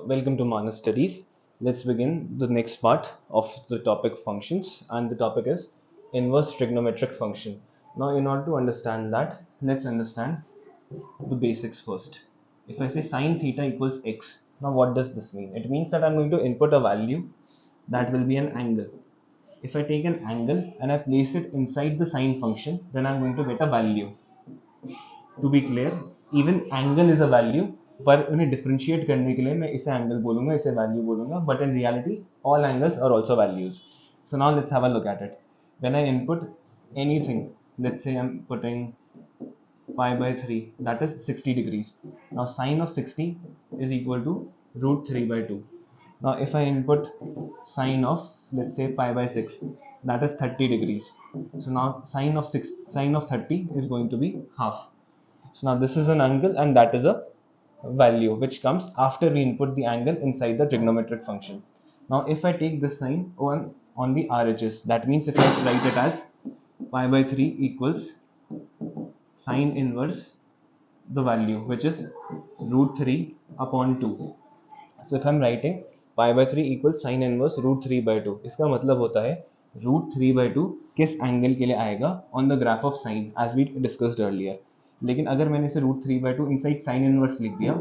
Welcome to Manas Studies. Let's begin the next part of the topic functions, and the topic is inverse trigonometric function. Now, in order to understand that, let's understand the basics first. If I say sine theta equals x, now what does this mean? It means that I'm going to input a value that will be an angle. If I take an angle and I place it inside the sine function, then I'm going to get a value. To be clear, even angle is a value, पर उन्हें differentiate करने के लिए मैं इसे angle बोलूँगा, इसे value बोलूँगा, but in reality all angles are also values. So now let's have a look at it. When I input anything, let's say I'm putting pi by 3, that is 60 degrees. Now sine of 60 is equal to root 3 by 2. Now if I input sine of, let's say, pi by 6, that is 30 degrees. So now sine of 30 is going to be half. So now this is an angle and that is a value which comes after we input the angle inside the trigonometric function. Now if I take this sign on the RHS, that means if I write it as pi by 3 equals sine inverse the value which is root 3 upon 2. So if I'm writing pi by 3 equals sine inverse root 3 by 2, इसका मतलब होता है root 3 by 2 किस angle के लिए आएगा on the graph of sine as we discussed earlier. लेकिन अगर मैंने इसे root 3 by 2 inside sine inverse लिख दिया,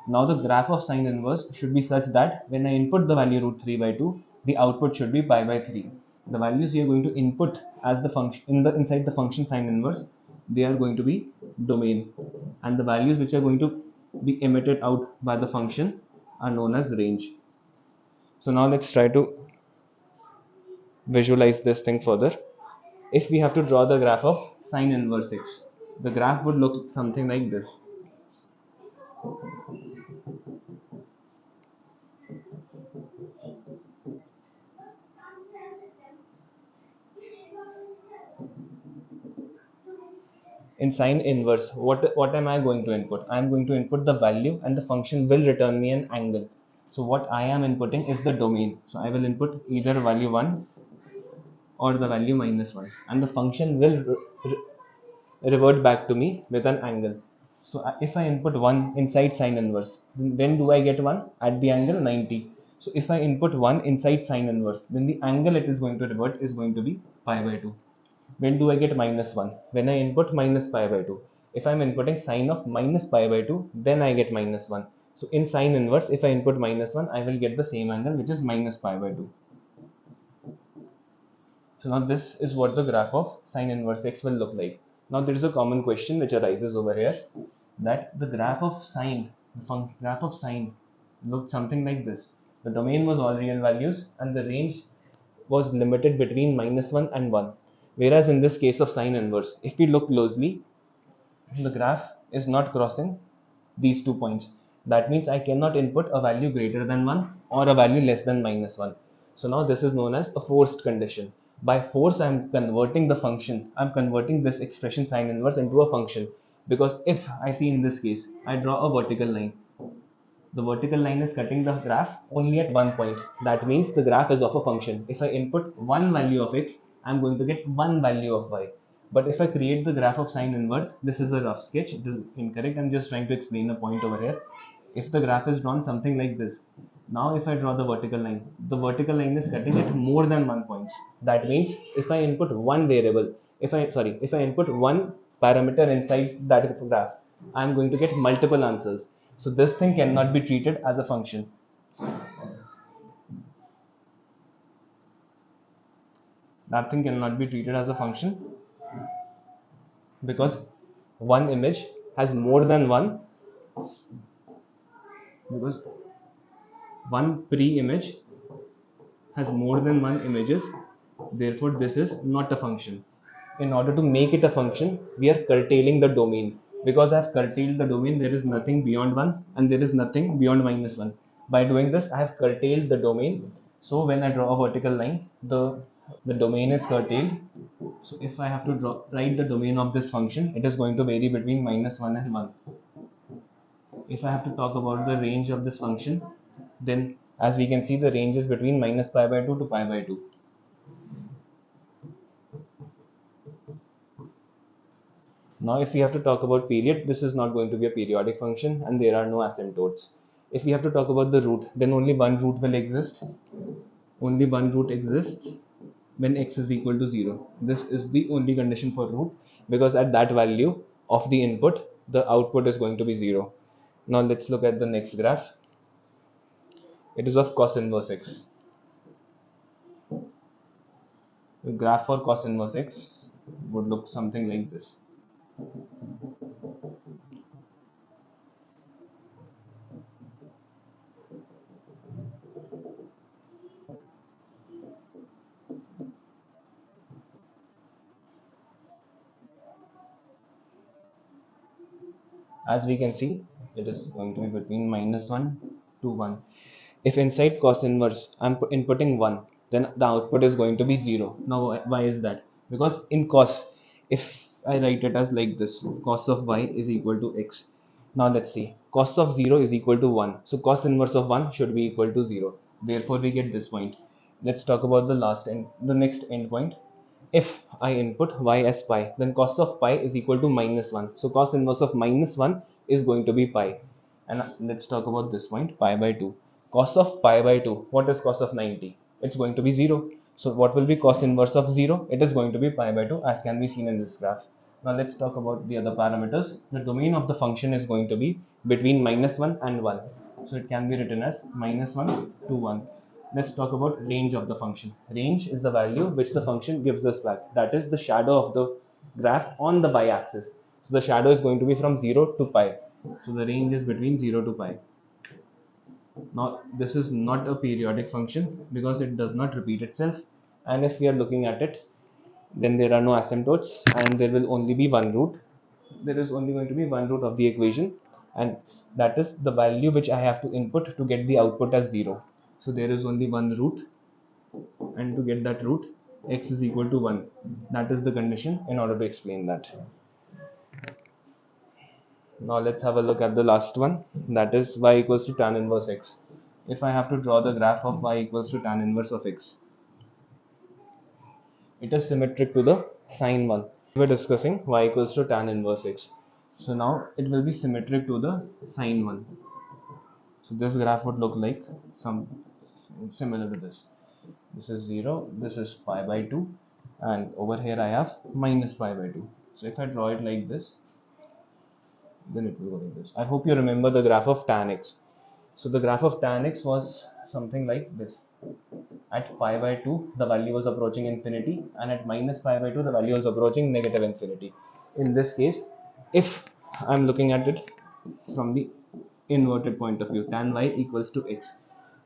now the graph of sine inverse should be such that when I input the value root 3 by 2, the output should be pi by 3. The values we are going to input as the function inside the function sine inverse, they are going to be domain, and the values which are going to be emitted out by the function are known as range. So now let's try to visualize this thing further. If we have to draw the graph of sine inverse x, the graph would look something like this. In sine inverse, what am I going to input? I am going to input the value and the function will return me an angle. So what I am inputting is the domain. So I will input either value 1 or the value minus 1, and the function will revert back to me with an angle. So if I input 1 inside sine inverse, when do I get 1? At the angle 90. So if I input 1 inside sine inverse, then the angle it is going to revert is going to be pi by 2. When do I get minus 1? When I input minus pi by 2. If I'm inputting sine of minus pi by 2, then I get minus 1. So in sine inverse, if I input minus 1, I will get the same angle which is minus pi by 2. So now this is what the graph of sine inverse x will look like. Now there is a common question which arises over here, that the graph of sine, looked something like this. The domain was all real values and the range was limited between minus 1 and 1. Whereas in this case of sine inverse, if we look closely, the graph is not crossing these 2 points. That means I cannot input a value greater than 1 or a value less than minus 1. So now this is known as a forced condition. By force, I am converting the function. I am converting this expression sine inverse into a function. Because if I see in this case, I draw a vertical line. The vertical line is cutting the graph only at one point. That means the graph is of a function. If I input one value of x, I'm going to get one value of y. But if I create the graph of sine inverse, this is a rough sketch. This is incorrect. I'm just trying to explain a point over here. If the graph is drawn something like this, now if I draw the vertical line is cutting at more than 1 point. That means if I input one variable, if I input one parameter inside that graph, I'm going to get multiple answers. So this thing cannot be treated as a function. That thing cannot be treated as a function because one image has more than one, because one pre-image has more than one images. Therefore, this is not a function. In order to make it a function, we are curtailing the domain. Because I have curtailed the domain, there is nothing beyond 1 and there is nothing beyond minus 1. By doing this, I have curtailed the domain. So when I draw a vertical line, the domain is curtailed. So if I have to write the domain of this function, it is going to vary between minus 1 and 1. If I have to talk about the range of this function, then as we can see, the range is between minus pi by 2 to pi by 2. Now if we have to talk about period, this is not going to be a periodic function and there are no asymptotes. If we have to talk about the root, then only one root will exist. Only one root exists when x is equal to 0. This is the only condition for root, because at that value of the input, the output is going to be 0. Now let's look at the next graph. It is of cos inverse x. The graph for cos inverse x would look something like this. As we can see, it is going to be between -1 to 1. If inside cos inverse I'm inputting 1, then the output is going to be 0. Now why is that? Because in cos, if I write it as like this, cos of y is equal to x. Now let's see, cos of 0 is equal to 1, so cos inverse of 1 should be equal to 0. Therefore we get this point. Let's talk about the next endpoint. If I input y as pi, then cos of pi is equal to -1. So cos inverse of -1 is going to be pi. And let's talk about this point, pi by 2. Cos of pi by 2, what is cos of 90? It's going to be 0. So what will be cos inverse of 0? It is going to be pi by 2, as can be seen in this graph. Now let's talk about the other parameters. The domain of the function is going to be between -1 and 1. So it can be written as -1 to 1. Let's talk about range of the function. Range is the value which the function gives us back. That is the shadow of the graph on the y-axis. So the shadow is going to be from 0 to pi. So the range is between 0 to pi. Now this is not a periodic function because it does not repeat itself. And if we are looking at it, then there are no asymptotes and there will only be one root. There is only going to be one root of the equation, and that is the value which I have to input to get the output as 0. So there is only one root, and to get that root, x is equal to 1. That is the condition in order to explain that. Now let's have a look at the last one, that is y equals to tan inverse x. If I have to draw the graph of y equals to tan inverse of x, it is symmetric to the sine one. We're discussing y equals to tan inverse x. So now it will be symmetric to the sine one. So this graph would look like some similar to this. This is 0, this is pi by 2, and over here I have minus pi by 2. So if I draw it like this, then it will go like this. I hope you remember the graph of tan x. So the graph of tan x was something like this. At pi by 2, the value was approaching infinity, and at minus pi by 2, the value was approaching negative infinity. In this case, if I'm looking at it from the inverted point of view, tan y equals to x.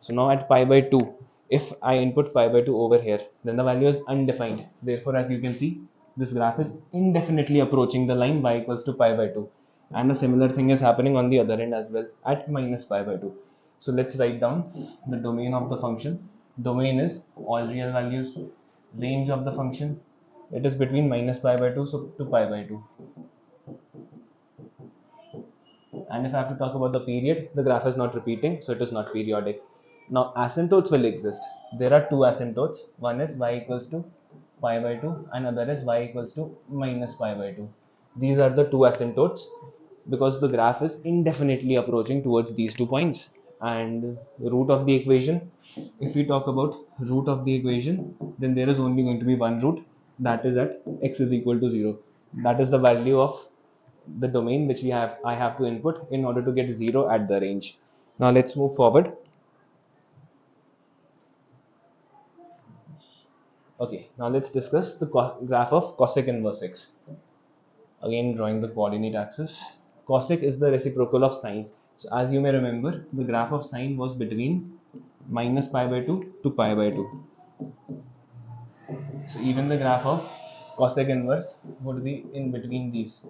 So now at pi by 2, if I input pi by 2 over here, then the value is undefined. Therefore, as you can see, this graph is indefinitely approaching the line y equals to pi by 2. And a similar thing is happening on the other end as well at minus pi by 2. So let's write down the domain of the function. Domain is all real values. Range of the function, it is between minus pi by 2 to pi by 2. And if I have to talk about the period, the graph is not repeating, so it is not periodic. Now asymptotes will exist. There are two asymptotes. One is y equals to pi by 2 and other is y equals to minus pi by 2. These are the two asymptotes because the graph is indefinitely approaching towards these 2 points. And root of the equation, if we talk about root of the equation, then there is only going to be one root, that is at x is equal to 0. That is the value of the domain which I have to input in order to get 0 at the range. Now let's move forward. Okay, now let's discuss the graph of cosec inverse x. Again, drawing the coordinate axis. Cosec is the reciprocal of sine. So as you may remember, the graph of sine was between minus pi by 2 to pi by 2. So even the graph of cosec inverse would be in between these.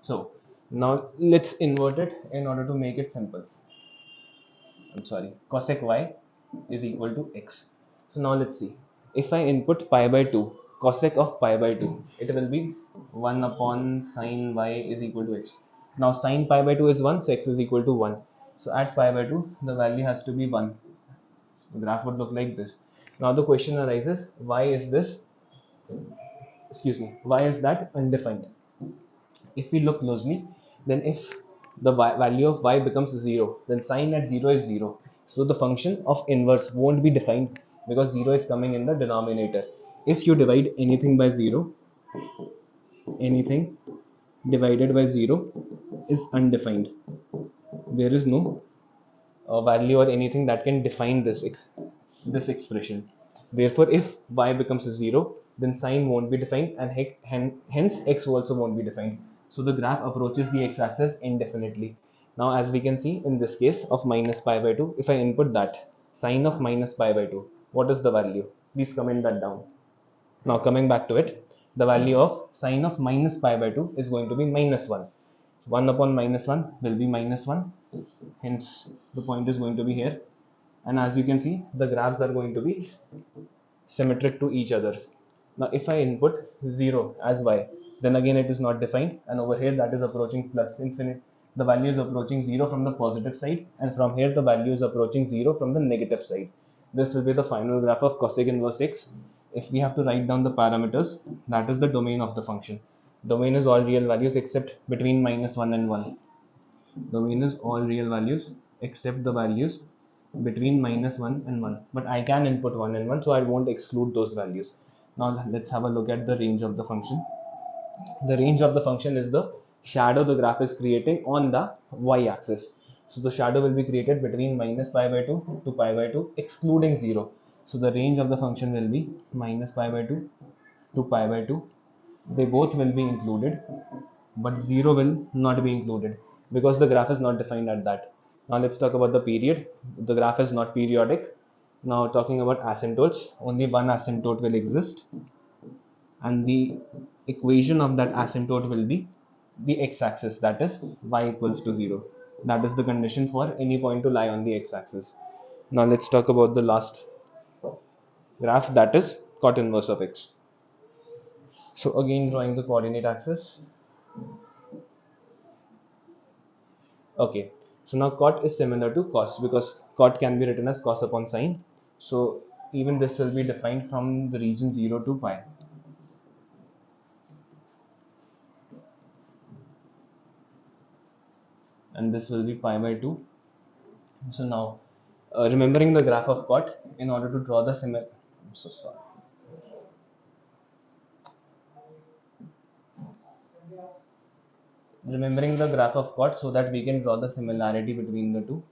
So now let's invert it in order to make it simple. I'm sorry, cosec y is equal to x. So now let's see. If I input pi by 2, cosec of pi by 2, it will be 1 upon sine y is equal to x. Now sine pi by 2 is 1, so x is equal to 1. So at pi by 2, the value has to be 1. The graph would look like this. Now the question arises, why is this, why is that undefined? If we look closely, then if the value of y becomes 0, then sine at 0 is 0. So the function of inverse won't be defined because 0 is coming in the denominator. If you divide anything by 0, anything divided by 0 is undefined. There is no value or anything that can define this expression. Therefore, if y becomes 0, then sine won't be defined, and hence x also won't be defined. So the graph approaches the x-axis indefinitely. Now, as we can see in this case of minus pi by 2, if I input that sine of minus pi by 2, what is the value? Please comment that down. Now, coming back to it, the value of sine of minus pi by 2 is going to be minus 1. 1 upon minus 1 will be minus 1. Hence, the point is going to be here. And as you can see, the graphs are going to be symmetric to each other. Now, if I input 0 as y, then again it is not defined, and over here that is approaching plus infinite. The value is approaching 0 from the positive side, and from here the value is approaching 0 from the negative side. This will be the final graph of cosec inverse x. If we have to write down the parameters, that is the domain of the function. Domain is all real values except between minus 1 and 1. Domain is all real values except the values between minus 1 and 1, but I can input 1 and 1, so I won't exclude those values. Now let's have a look at the range of the function. The range of the function is the shadow the graph is creating on the y-axis. So the shadow will be created between minus pi by 2 to pi by 2 excluding 0. So the range of the function will be minus pi by 2 to pi by 2. They both will be included, but 0 will not be included because the graph is not defined at that. Now let's talk about the period. The graph is not periodic. Now talking about asymptotes, only one asymptote will exist, and the equation of that asymptote will be the x-axis, that is y equals to 0. That is the condition for any point to lie on the x-axis. Now let's talk about the last graph, that is cot inverse of x. So again, drawing the coordinate axis. Okay, so now cot is similar to cos because cot can be written as cos upon sine. So even this will be defined from the region 0 to pi. And this will be pi by 2. So now, remembering the graph of cot, in order to draw the similar, I'm so sorry. Remembering the graph of cot so that we can draw the similarity between the two.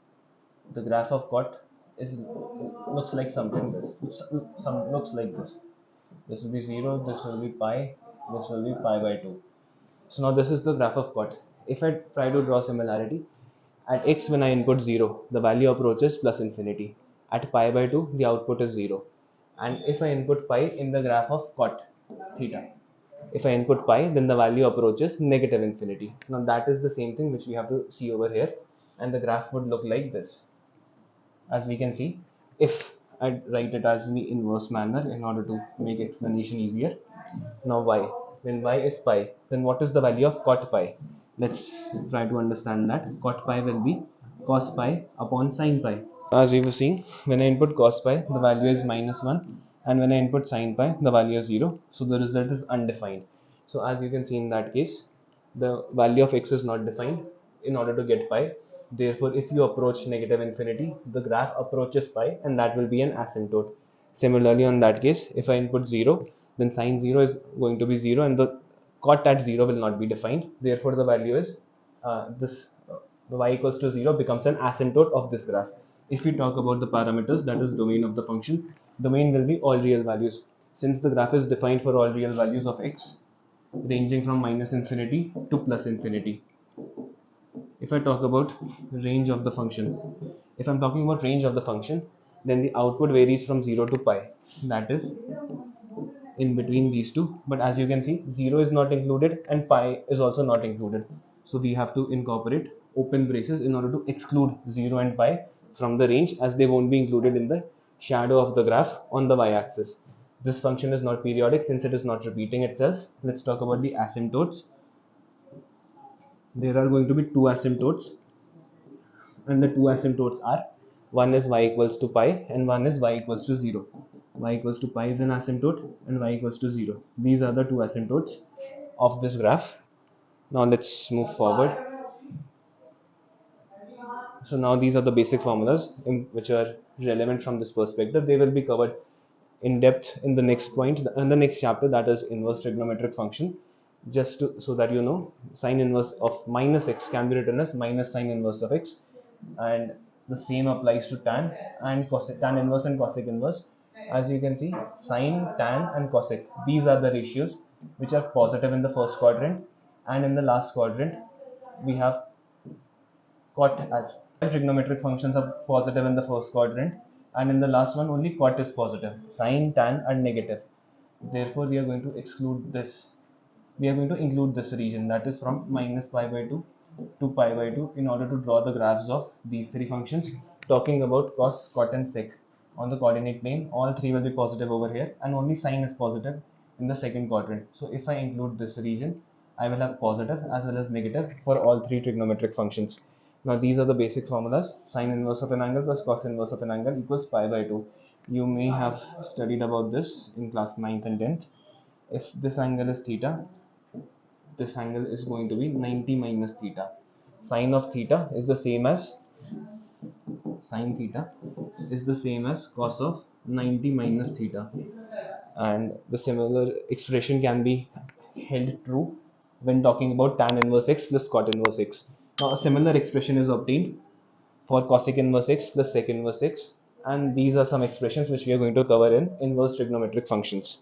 The graph of cot is looks like something this. Looks like this. This will be 0. This will be pi. This will be pi by 2. So now this is the graph of cot. If I try to draw similarity, at x when I input 0, the value approaches plus infinity. At pi by 2, the output is 0. And if I input pi in the graph of cot theta, if I input pi, then the value approaches negative infinity. Now that is the same thing which we have to see over here, and the graph would look like this. As we can see, if I write it as the inverse manner in order to make explanation easier. Now y, when y is pi, then what is the value of cot pi? Let's try to understand that. Cot pi will be cos pi upon sin pi. As we were seeing, when I input cos pi, the value is minus 1, and when I input sin pi, the value is 0. So the result is undefined. So as you can see in that case, the value of x is not defined in order to get pi. Therefore, if you approach negative infinity, the graph approaches pi, and that will be an asymptote. Similarly, on that case, if I input 0, then sin 0 is going to be 0, and the cot at 0 will not be defined. Therefore, the value is the y equals to 0 becomes an asymptote of this graph. If we talk about the parameters, that is domain of the function, domain will be all real values. Since the graph is defined for all real values of x, ranging from minus infinity to plus infinity. If I talk about range of the function, if I'm talking about range of the function, then the output varies from 0 to pi. That is in between these two, but as you can see, 0 is not included and pi is also not included. So we have to incorporate open braces in order to exclude 0 and pi from the range, as they won't be included in the shadow of the graph on the y-axis. This function is not periodic since it is not repeating itself. Let's talk about the asymptotes. There are going to be two asymptotes, and the two asymptotes are, one is y equals to pi and one is y equals to 0. Y equals to pi is an asymptote and y equals to 0. These are the two asymptotes of this graph. Now let's move forward. So now these are the basic formulas which are relevant from this perspective. They will be covered in depth in the next point, in the next chapter, that is inverse trigonometric function. Just so that you know, sine inverse of minus x can be written as minus sine inverse of x, and the same applies to tan and cosec, tan inverse and cosec inverse. As you can see, sine, tan, and cosec, these are the ratios which are positive in the first quadrant, and in the last quadrant we have cot as trigonometric functions are positive in the first quadrant, and in the last one only cot is positive, sine, tan are negative. Therefore we are going to exclude this, we are going to include this region, that is from minus pi by 2 to pi by 2, in order to draw the graphs of these three functions. Talking about cos, cot and sec on the coordinate plane, all three will be positive over here, and only sine is positive in the second quadrant. So if I include this region, I will have positive as well as negative for all three trigonometric functions. Now these are the basic formulas. Sine inverse of an angle plus cos inverse of an angle equals pi by 2. You may have studied about this in class 9th and 10th. If this angle is theta, this angle is going to be 90 minus theta. Sine of theta is the same as sine theta is the same as cos of 90 minus theta, and the similar expression can be held true when talking about tan inverse x plus cot inverse x. Now a similar expression is obtained for cosec inverse x plus sec inverse x, and these are some expressions which we are going to cover in inverse trigonometric functions.